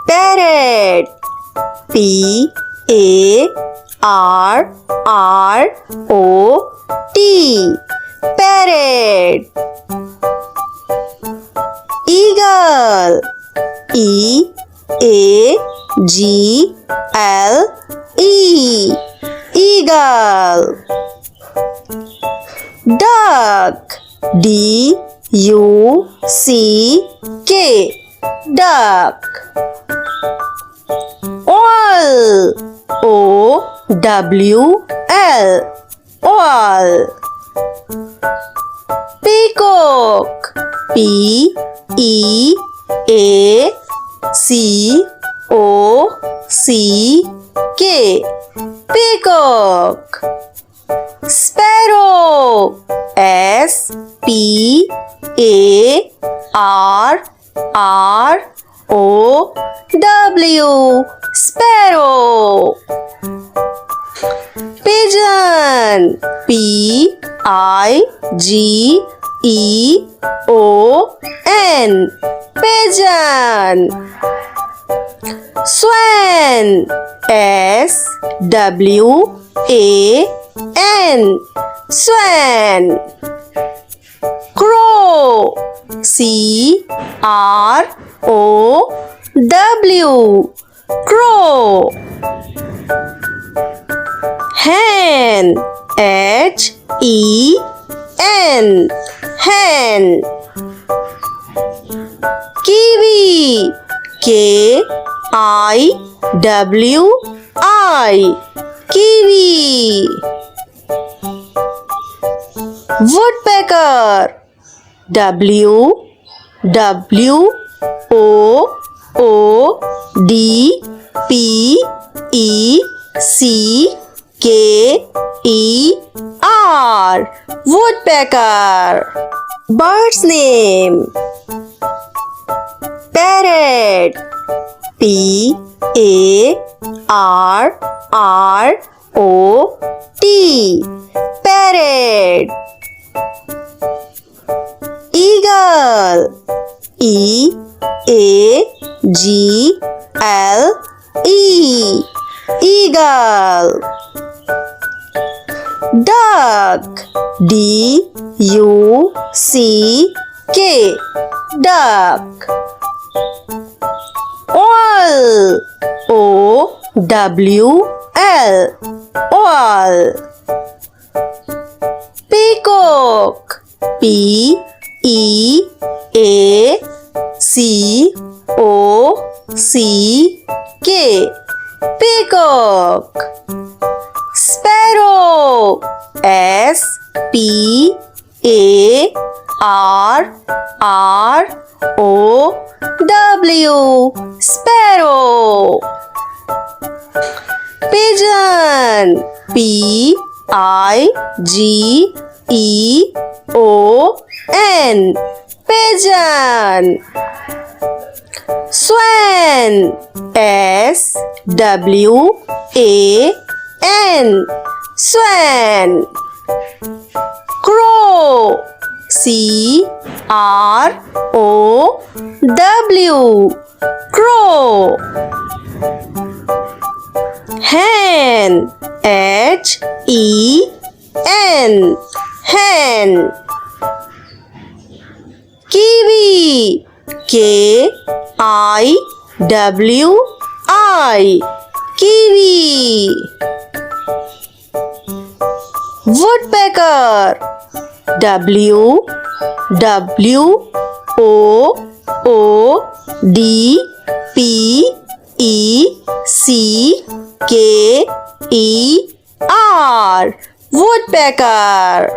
Parrot. Parrot. Parrot. Eagle. Eagle. Eagle. Duck. Duck. Duck. Owl. Owl. Owl. Peacock. Peacock. Peacock. Sparrow. Sparrow. Sparrow. Pigeon. Pigeon. Pigeon. Swan. Swan. Swan. Crow. Crow. Hen. Hen. Kiwi. Kiwi. Woodpecker. Woodpecker. Woodpecker. Bird's name. Parrot. Parrot. Parrot. Eagle. Eagle. Duck. Duck. Owl. Owl. Peacock. Peacock. Sparrow. Sparrow. Pigeon. Pigeon. Swan. Swan. Crow. Crow. Hen. Hen. Kiwi. Kiwi. Woodpecker. Woodpecker.